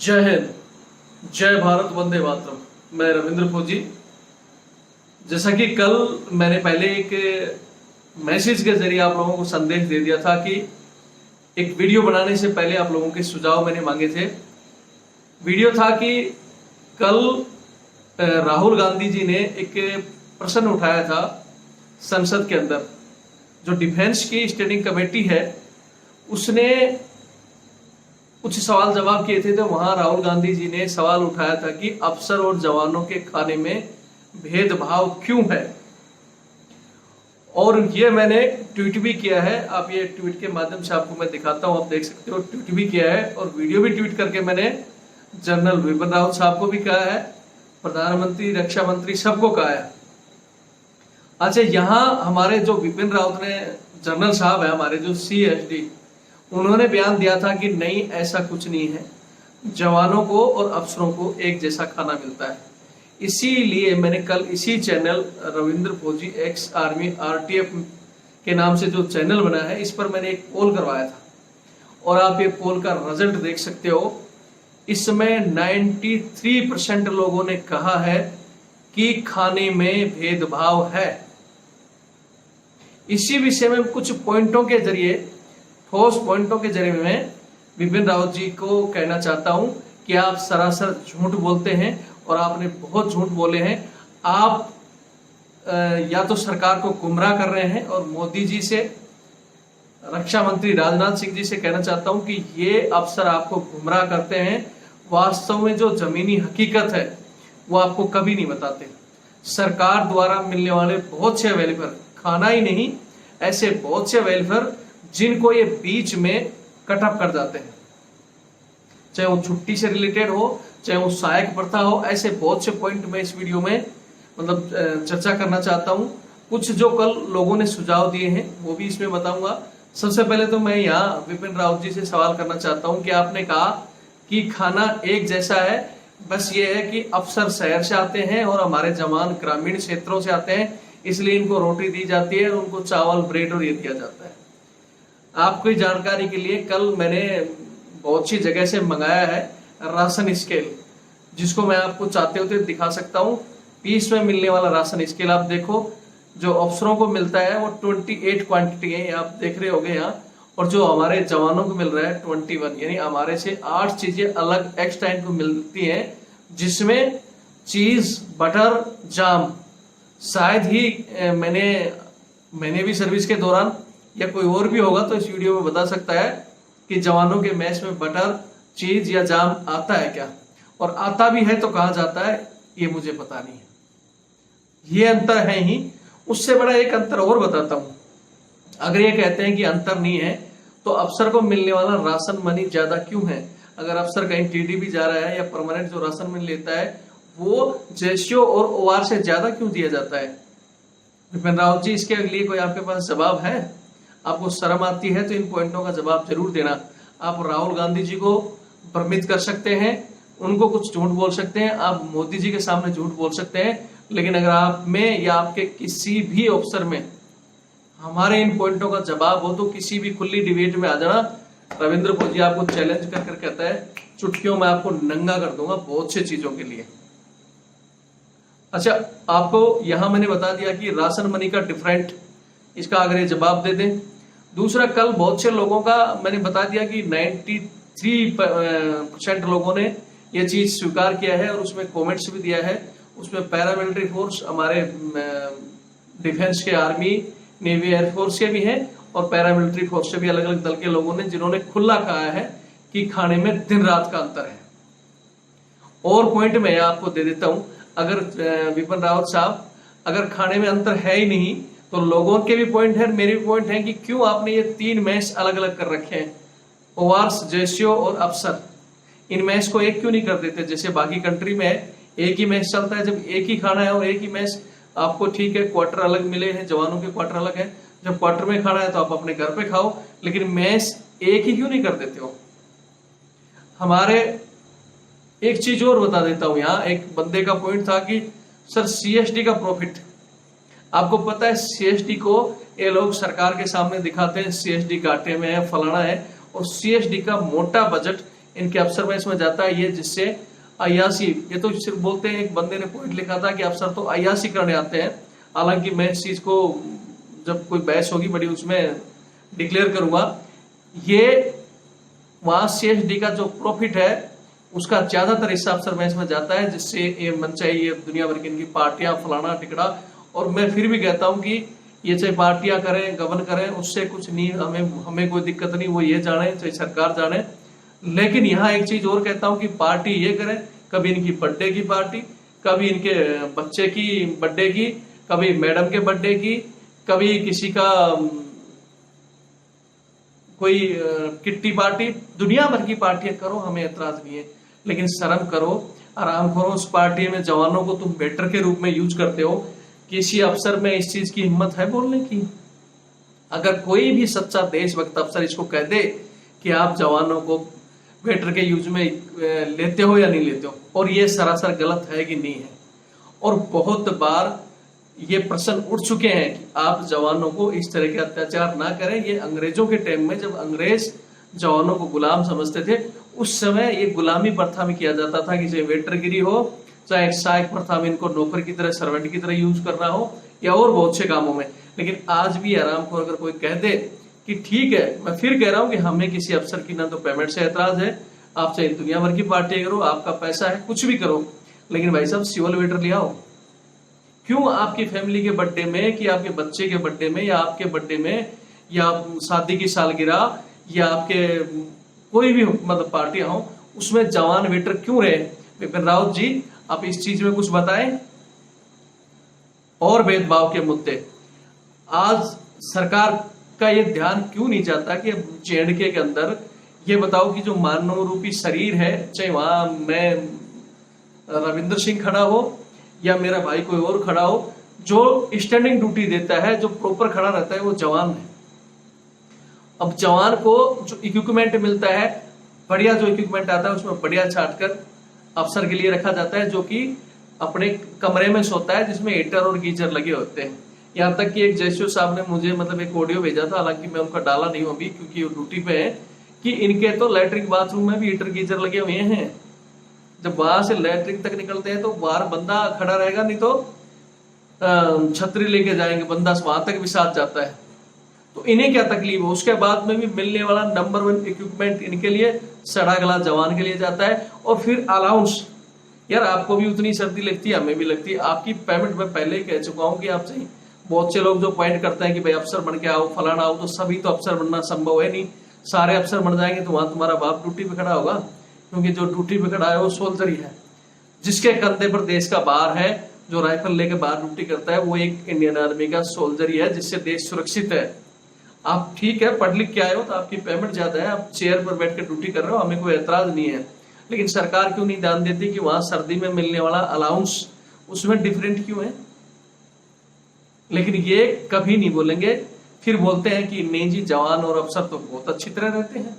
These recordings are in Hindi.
जय हिंद, जय भारत, वंदे मातरम। मैं रविंद्र फौजी। जैसा कि कल मैंने पहले एक मैसेज के जरिए आप लोगों को संदेश दे दिया था कि एक वीडियो बनाने से पहले आप लोगों के सुझाव मैंने मांगे थे। वीडियो था कि कल राहुल गांधी जी ने एक प्रश्न उठाया था संसद के अंदर। जो डिफेंस की स्टैंडिंग कमेटी है उसने कुछ सवाल जवाब किए थे, तो वहां राहुल गांधी जी ने सवाल उठाया था कि अफसर और जवानों के खाने में भेदभाव क्यों है। और ये मैंने ट्वीट भी किया है। आप ये ट्वीट के माध्यम से आपको मैं दिखाता हूं, आप देख सकते हो। ट्वीट भी किया है और वीडियो भी ट्वीट करके मैंने जनरल बिपिन रावत साहब को भी कहा है, प्रधानमंत्री, रक्षा मंत्री, सबको कहा है। अच्छा, यहाँ हमारे जो बिपिन रावत ने, जनरल साहब है हमारे जो CSD, उन्होंने बयान दिया था कि नहीं, ऐसा कुछ नहीं है, जवानों को और अफसरों को एक जैसा खाना मिलता है। इसीलिए मैंने कल इसी चैनल रविंद्र फौजी एक्स आर्मी RTF के नाम से जो चैनल बना है, इस पर मैंने एक पोल करवाया था और आप ये पोल का रिजल्ट देख सकते हो। इसमें 93% लोगों ने कहा है कि खाने में भेदभाव है। इसी विषय में कुछ पॉइंटों के जरिए, ठोस पॉइंटों के जरिए मैं बिपिन रावत जी को कहना चाहता हूं कि आप सरासर झूठ बोलते हैं और आपने बहुत झूठ बोले हैं। आप या तो सरकार को गुमराह कर रहे हैं, और मोदी जी से, रक्षा मंत्री राजनाथ सिंह जी से कहना चाहता हूं कि ये अफसर आपको गुमराह करते हैं। वास्तव में जो जमीनी हकीकत है वो आपको कभी नहीं बताते। सरकार द्वारा मिलने वाले बहुत से वेलफेयर, खाना ही नहीं, ऐसे बहुत से वेलफेयर जिनको ये बीच में कटअप कर जाते हैं, चाहे वो छुट्टी से रिलेटेड हो, चाहे वो सहायक प्रथा हो। ऐसे बहुत से पॉइंट मैं इस वीडियो में चर्चा करना चाहता हूं। कुछ जो कल लोगों ने सुझाव दिए हैं वो भी इसमें बताऊंगा। सबसे पहले तो मैं यहाँ बिपिन रावत जी से सवाल करना चाहता हूं कि आपने कहा कि खाना एक जैसा है, बस ये है कि अफसर शहर से आते हैं और हमारे जवान ग्रामीण क्षेत्रों से आते हैं, इसलिए इनको रोटी दी जाती है और उनको चावल, ब्रेड और ये दिया जाता है। आपकी जानकारी के लिए कल मैंने बहुत सी जगह से मंगाया है राशन स्केल, जिसको मैं आपको चाहते होते दिखा सकता हूं। पीस में मिलने वाला राशन स्केल आप देखो, जो अफसरों को मिलता है वो 28 क्वांटिटी है, आप देख रहे होंगे यहाँ, और जो हमारे जवानों को मिल रहा है 21, यानी हमारे से 8 चीजें अलग एक्स्ट्रा इनको मिलती हैं, जिसमें चीज, बटर, जाम। शायद ही मैंने भी सर्विस के दौरान, या कोई और भी होगा तो इस वीडियो में बता सकता है कि जवानों के मैस में बटर, चीज या जाम आता है क्या, और आता भी है तो कहाँ जाता है, ये मुझे पता नहीं है। ये अंतर है ही। उससे बड़ा एक अंतर और बताता हूं। अगर ये कहते हैं कि अंतर नहीं है, तो अफसर को मिलने वाला राशन मनी ज्यादा क्यों है? अगर अफसर कहीं TD भी जा रहा है या परमानेंट जो राशन मनी लेता है, वो JSO और OR से ज्यादा क्यों दिया जाता है? बिपिन रावत जी, इसके लिए कोई आपके पास जवाब है? आपको शर्म आती है तो इन पॉइंटों का जवाब जरूर देना। आप राहुल गांधी जी को भ्रमित कर सकते हैं, उनको कुछ झूठ बोल सकते हैं, आप मोदी जी के सामने झूठ बोल सकते हैं, लेकिन अगर आप में या आपके किसी भी अफसर में हमारे इन पॉइंटों का जवाब हो तो किसी भी खुली डिबेट में आ जाना। रविंद्र फौजी आपको चैलेंज कर कहता है, चुटकियों में आपको नंगा कर दूंगा बहुत से चीजों के लिए। अच्छा, आपको यहां मैंने बता दिया कि राशन मनी का डिफरेंट, इसका अगर ये जवाब दे दें। दूसरा, कल बहुत से लोगों का मैंने बता दिया कि 93% लोगों ने ये चीज स्वीकार किया है और उसमें कमेंट्स भी दिया है। उसमें पैरामिलिट्री फोर्स, हमारे डिफेंस के, आर्मी, नेवी, एयरफोर्स के भी हैं, और पैरामिलिट्री फोर्स से भी अलग अलग दल के लोगों ने, जिन्होंने खुला कहा है कि खाने में दिन रात का अंतर है। और पॉइंट मैं आपको दे देता हूं। अगर बिपिन रावत साहब, अगर खाने में अंतर है ही नहीं, तो लोगों के भी पॉइंट है, मेरे भी पॉइंट है कि क्यों आपने ये 3 मैच अलग अलग कर रखे हैं, ORs, JSO और अफसर। इन मैच को एक क्यों नहीं कर देते जैसे बाकी कंट्री में है? एक ही मैच चलता है, जब एक ही खाना है और एक ही मैच आपको, ठीक है, क्वार्टर अलग मिले हैं, जवानों के क्वार्टर अलग है, जब क्वार्टर में खाना है तो आप अपने घर पे खाओ, लेकिन मैच एक ही क्यों नहीं कर देते हो? हमारे एक चीज और बता देता हूं, यहाँ एक बंदे का पॉइंट था कि सर CSD का प्रॉफिट, आपको पता है CSD को ये लोग सरकार के सामने दिखाते हैं, CSD घाटे में है, फलाना है, और CSD का मोटा बजट इनके अफसर में इसमें जाता है, ये जिससे अय्यासी, ये तो सिर्फ बोलते हैं, एक बंदे ने पॉइंट लिखा था कि अफसर तो अय्यासी करने आते हैं। हालांकि मैं इस चीज को जब कोई बहस होगी बड़ी उसमें डिक्लेयर करूंगा। ये वहां CSD का जो प्रॉफिट है उसका ज्यादातर हिस्सा अफसर महज में जाता है, जिससे ये मनचाही ये दुनिया भर की इनकी पार्टियां फलाना टिकड़ा। और मैं फिर भी कहता हूं कि ये चाहे पार्टियां करें गबन करें उससे कुछ नहीं, हमें कोई दिक्कत नहीं, वो ये जाने चाहे सरकार जाने। लेकिन यहाँ एक चीज और कहता हूं कि पार्टी ये करे, कभी इनकी बर्थडे की पार्टी, कभी इनके बच्चे की बर्थडे की, कभी मैडम के बर्थडे की, कभी किसी का कोई किट्टी पार्टी, दुनिया भर की पार्टियां करो, हमें एतराज नहीं है। लेकिन शर्म करो, आराम करो। उस पार्टी में जवानों को तुम वेटर के रूप में यूज करते हो। किसी अफसर में इस चीज की हिम्मत है बोलने की? अगर कोई भी सच्चा देशभक्त अफसर इसको कह दे कि आप जवानों को वेटर के यूज में लेते हो या नहीं लेते हो, और ये सरासर गलत है कि नहीं है। और बहुत बार ये प्रश्न उठ चुके हैं कि आप जवानों को इस तरह के अत्याचार ना करें। ये अंग्रेजों के टाइम में जब अंग्रेज जवानों को गुलाम समझते थे, उस समय ये गुलामी प्रथा में किया जाता था कि चाहे वेटरगिरी हो, चाहे सहायक प्रथा में इनको नौकर की तरह, सर्वेंट की तरह यूज करना हो, या और बहुत से कामों में। लेकिन आज भी आराम को अगर कोई कह दे कि ठीक है, मैं फिर कह रहा हूं कि हमें किसी अफसर की ना तो पेमेंट से एतराज है, आप चाहे दुनिया भर की पार्टी करो, आपका पैसा है, कुछ भी करो, लेकिन भाई साहब सिविल वेटर ले आओ। क्यों आपकी फैमिली के बर्थडे में, कि आपके बच्चे के बर्थडे में, या आपके बर्थडे में, या शादी की सालगिरह, या आपके कोई भी मतलब पार्टियां हो, उसमें जवान वेटर क्यों रहे? विपिन रावत जी, आप इस चीज में कुछ बताएं। और भेदभाव के मुद्दे, आज सरकार का ये ध्यान क्यों नहीं जाता कि JNK के अंदर ये बताओ कि जो मानव रूपी शरीर है, चाहे वहां मैं रविंद्र सिंह खड़ा हो या मेरा भाई कोई और खड़ा हो, जो स्टैंडिंग ड्यूटी देता है, जो प्रॉपर खड़ा रहता है, वो जवान है। अब जवान को जो इक्विपमेंट मिलता है, बढ़िया जो इक्विपमेंट आता है उसमें बढ़िया छाट कर अफसर के लिए रखा जाता है, जो कि अपने कमरे में सोता है, जिसमें हीटर और गीजर लगे होते हैं। यहाँ तक कि एक जयशो साहब ने मुझे मतलब एक ऑडियो भेजा था, हालांकि मैं उनका डाला नहीं हूं अभी क्योंकि वो ड्यूटी पे है, कि इनके तो लैट्रिन बाथरूम में भी हीटर गीजर लगे हुए हैं। जब वहां से लैट्रिन तक निकलते हैं तो बाहर बंदा खड़ा रहेगा, नहीं तो छतरी लेके जाएंगे, बंदा वहां तक भी साथ जाता है। तो इन्हें क्या तकलीफ है? उसके बाद में भी मिलने वाला नंबर 1 इक्विपमेंट इनके लिए, सड़ा गला जवान के लिए जाता है। और फिर अलाउंस, यार आपको भी उतनी सर्दी लगती है, हमें भी लगती है। आपकी पेमेंट मैं पहले ही कह चुका हूँ कि आप चाहिए। बहुत से लोग जो पॉइंट करते हैं कि भाई अफसर बन के आओ, फलाना आओ, तो सभी तो अफसर बनना संभव है नहीं। सारे अफसर बन जाएंगे तो वहां तुम्हारा बाप ड्यूटी पे खड़ा होगा, क्योंकि जो ड्यूटी पे खड़ा है वो सोल्जर ही है, जिसके कंधे पर देश का भार है। जो राइफल लेके बाहर ड्यूटी करता है वो एक इंडियन आर्मी का सोल्जर ही है, जिससे देश सुरक्षित है। आप ठीक है पढ़ लिख के आए हो तो आपकी पेमेंट ज्यादा है, आप चेयर पर बैठ के ड्यूटी कर रहे हो, हमें कोई एतराज नहीं है। लेकिन सरकार क्यों नहीं ध्यान देती कि वहां सर्दी में मिलने वाला अलाउंस उसमें डिफरेंट क्यों है? लेकिन ये कभी नहीं बोलेंगे। फिर बोलते हैं कि नहीं जी, जवान और अफसर तो बहुत अच्छी तरह रहते हैं।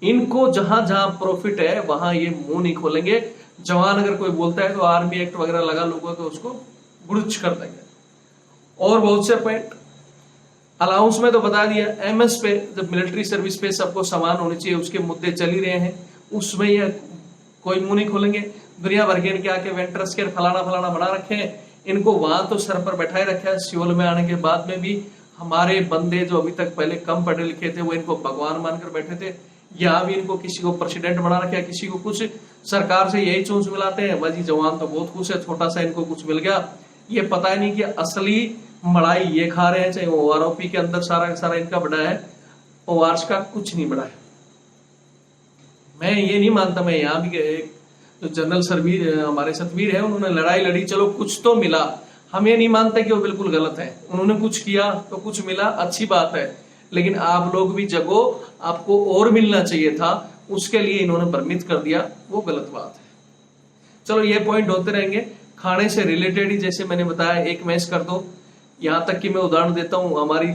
इनको जहां जहां प्रॉफिट है वहां ये मुंह नहीं खोलेंगे। जवान अगर कोई बोलता है तो आर्मी एक्ट वगैरह लगा लोगों तो उसको गुरुच कर देंगे। और बहुत से पॉइंट अलाउंस में तो बता दिया। MS पे, जब मिलिट्री सर्विस पे सबको समान होनी चाहिए, उसके मुद्दे चल ही रहे हैं, उसमें ये कोई मुंह नहीं खोलेंगे। दुनिया भर के इनके आके वेंटर्स के फलाना फलाना बना रखे हैं, इनको वहां तो सर पर बैठाए रखा है। सिविल में आने के बाद में भी हमारे बंदे जो अभी तक पहले कम पढ़े लिखे थे वो इनको भगवान मानकर बैठे थे। यहाँ भी इनको किसी को प्रेसिडेंट बना रखा है, किसी को कुछ। सरकार से यही चूंस मिलाते हैं, बाजी जवान तो बहुत खुश है, छोटा सा इनको कुछ मिल गया। ये पता ही नहीं कि असली मड़ाई ये खा रहे हैं, चाहे वो OROP के अंदर सारा सारा इनका बड़ा है, ORS का कुछ नहीं बड़ा है। मैं ये नहीं मानता। मैं यहाँ भी जो जनरल सरवीर हमारे सतवीर है, उन्होंने लड़ाई लड़ी, चलो कुछ तो मिला। हम ये नहीं मानते कि वो बिल्कुल गलत है, उन्होंने कुछ किया तो कुछ मिला, अच्छी बात है। लेकिन आप लोग भी जगो, आपको और मिलना चाहिए था, उसके लिए इन्होंने भ्रमित कर दिया, वो गलत बात है। चलो ये पॉइंट होते रहेंगे। खाने से रिलेटेड ही जैसे मैंने बताया, एक मैच कर दो। यहाँ तक कि मैं उदाहरण देता हूँ, हमारी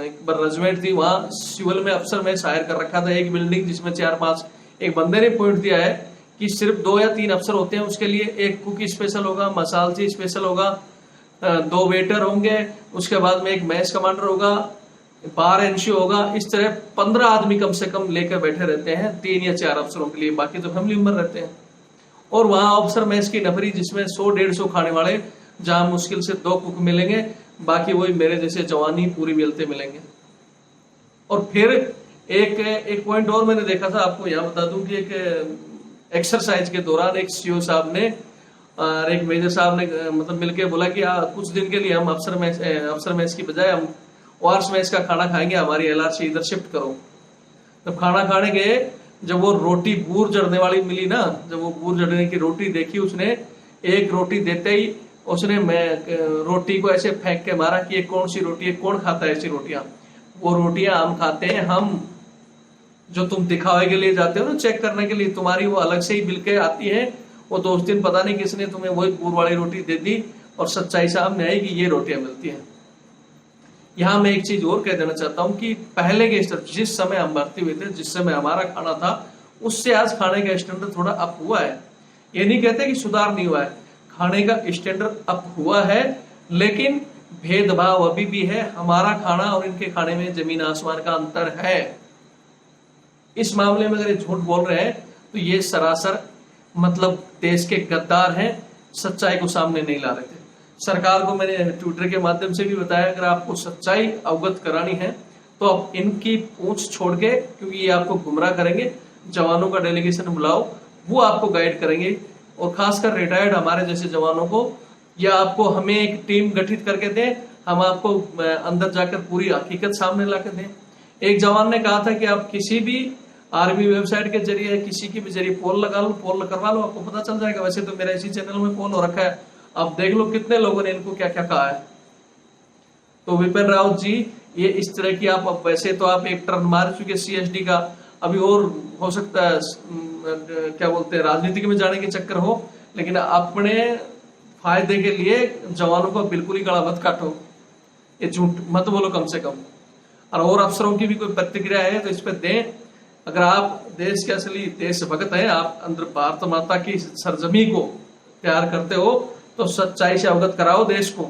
एक बार रजमेंट थी, वहां सिविल में अफसर मैच हायर कर रखा था, एक बिल्डिंग जिसमें 4-5। एक बंदे ने पॉइंट दिया है कि सिर्फ 2 या 3 अफसर होते हैं, उसके लिए एक कुक स्पेशल होगा, मसालची स्पेशल होगा, 2 वेटर होंगे, उसके बाद में एक मैच कमांडर होगा, बार एनसीओ होगा, इस तरह 15 आदमी कम से कम लेकर बैठे रहते हैं 3 या 4 अफसरों के लिए, बाकी तो फैमिली मेंबर रहते हैं। और वहां अफसर मैस की नफरी जिसमें 100-150 खाने वाले, जहां मुश्किल से 2 कुक मिलेंगे, बाकी वही मेरे जैसे जवानी पूरी बेलते मिलेंगे। और फिर एक पॉइंट और मैंने देखा था, आपको यहाँ बता दूं कि एक एक्सरसाइज के दौरान एक सीओ साहब ने और एक मेजर साहब ने मतलब मिलके बोला कि कुछ दिन के लिए हम अफसर मैस की बजाय हम वार्स मैस का खाना खाएंगे, हमारी एलआरसी इधर शिफ्ट करो। जब खाना खाने गए, जब वो रोटी बूर जड़ने वाली मिली ना, जब वो बूर जड़ने की रोटी देखी उसने, एक रोटी देते ही उसने रोटी को ऐसे फेंक के मारा कि ये कौन सी रोटी है, कौन खाता है ऐसी रोटियां? वो रोटियां हम खाते हैं, हम जो तुम दिखावे के लिए जाते हो ना चेक करने के लिए, तुम्हारी वो अलग से ही बिल के आती है, वो तो उस दिन पता नहीं किसने तुम्हें वही बूर वाली रोटी दे दी और सच्चाई सामने आई कि ये रोटियां मिलती हैं। यहां मैं एक चीज और कह देना चाहता हूं कि पहले के स्तर जिस समय हम भर्ती हुए थे, जिस समय हमारा खाना था, उससे आज खाने का स्टैंडर्ड थोड़ा अप हुआ है। ये नहीं कहते कि सुधार नहीं हुआ है, खाने का स्टैंडर्ड अप हुआ है, लेकिन भेदभाव अभी भी है। हमारा खाना और इनके खाने में जमीन आसमान का अंतर है। इस मामले में अगर ये झूठ बोल रहे हैं तो ये सरासर मतलब देश के गद्दार हैं, सच्चाई को सामने नहीं ला रहे थे। सरकार को मैंने ट्विटर के माध्यम से भी बताया, अगर आपको सच्चाई अवगत करानी है तो आप इनकी पूंछ छोड़ के, क्योंकि ये आपको गुमराह करेंगे, जवानों का डेलीगेशन बुलाओ, वो आपको गाइड करेंगे। और खासकर रिटायर्ड हमारे जैसे जवानों को, या आपको हमें एक टीम गठित करके दें, हम आपको अंदर जाकर पूरी हकीकत सामने ला कर दें। एक जवान ने कहा था कि आप किसी भी आर्मी वेबसाइट के जरिए, किसी के भी जरिए पोल लगा लो, पोल करवा लो, आपको पता चल जाएगा। वैसे तो मेरा इसी चैनल में पोल हो रखा है, आप देख लो कितने लोगों ने इनको क्या क्या कहा है। तो विपिन रावत जी, ये इस तरह की आप वैसे तो आप एक टर्न मार चुके सीएसडी का, अभी और हो सकता है क्या बोलते हैं राजनीति में जाने के चक्कर हो, लेकिन अपने फायदे के लिए जवानों को बिल्कुल ही गला मत काटो, ये झूठ मत बोलो कम से कम। और अफसरों की भी कोई प्रतिक्रिया है तो इस पर दें। अगर आप देश के असली देशभक्त हैं, आप अंदर भारत माता की सरजमी को प्यार करते हो, तो सच्चाई से अवगत कराओ देश को।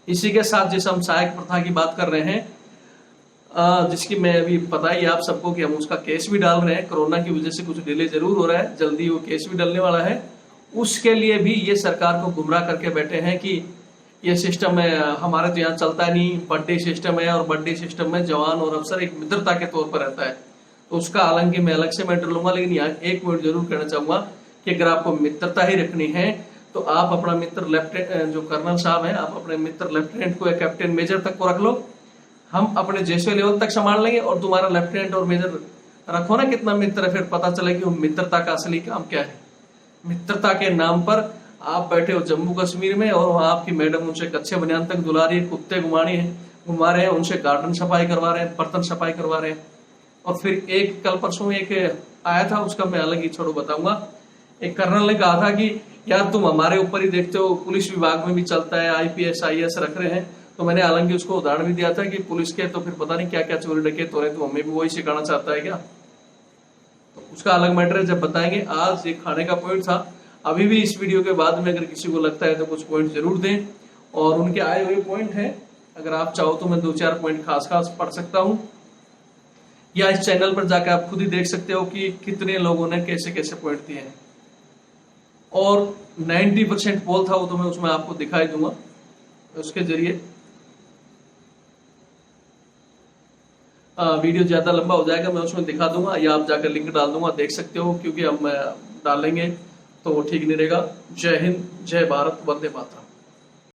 इसी के साथ जिस हम सहायक प्रथा की बात कर रहे हैं, जिसकी मैं अभी पता ही आप सबको कि हम उसका केस भी डाल रहे हैं, कोरोना की वजह से कुछ डिले जरूर हो रहा है, जल्दी वो केस भी डलने वाला है। उसके लिए भी ये सरकार को गुमराह करके बैठे हैं कि ये सिस्टम है हमारे तो यहाँ चलता नहीं, बड्डे सिस्टम है, और बड्डे सिस्टम में जवान और अफसर एक मित्रता के तौर पर रहता है। तो उसका हालांकि मैं अलग से मैटर लूंगा, लेकिन यहाँ एक पॉइंट जरूर कहना चाहूंगा कि अगर आपको मित्रता ही रखनी है तो आप अपना मित्र लेफ्टिनेंट जो कर्नल साहब हैं, आप अपने मित्र लेफ्टिनेंट को या कैप्टन मेजर तक को रख लो, हम अपने जैसे लेवल तक संभाल लेंगे, और तुम्हारा लेफ्टिनेंट और मेजर रखो ना कितना मित्र है, फिर पता चले कि वो मित्रता का असली काम क्या है। मित्रता के नाम पर आप बैठे हो जम्मू कश्मीर में, और वहां आपकी मैडम उनसे कच्चे बनियान तक धुला रही है, कुत्ते घुमा रहे हैं, उनसे गार्डन सफाई करवा रहे हैं, बर्तन सफाई करवा रहे हैं। और फिर एक कल परसों एक आया था, उसका मैं अलग ही छोड़ो बताऊंगा। एक कर्नल ने कहा था कि यार तुम हमारे ऊपर ही देखते हो, पुलिस विभाग में भी चलता है, आईपीएस आईएएस रख रहे हैं। तो मैंने हालांकि उसको उदाहरण भी दिया था कि पुलिस के तो फिर पता नहीं क्या क्या चोरी डकैत हो रहे, तो हमें भी वही सिखाना चाहता है क्या? तो उसका अलग मैटर है, जब बताएंगे। आज ये खाने का पॉइंट था। अभी भी इस वीडियो के बाद में अगर किसी को लगता है तो कुछ पॉइंट जरूर दें, और उनके आए हुए पॉइंट हैं, अगर आप चाहो तो मैं 2-4 पॉइंट खास पढ़ सकता हूं, या इस चैनल पर जाकर आप खुद ही देख सकते हो कि कितने लोगों ने कैसे कैसे पॉइंट दिए हैं। और 90% पोल था वो तो मैं उसमें आपको दिखाई दूंगा उसके जरिए। वीडियो ज्यादा लंबा हो जाएगा, मैं उसमें दिखा दूंगा, या आप जाकर लिंक डाल दूंगा, देख सकते हो, क्योंकि हम डालेंगे तो वो ठीक नहीं रहेगा। जय हिंद, जय भारत, वंदे मातरम।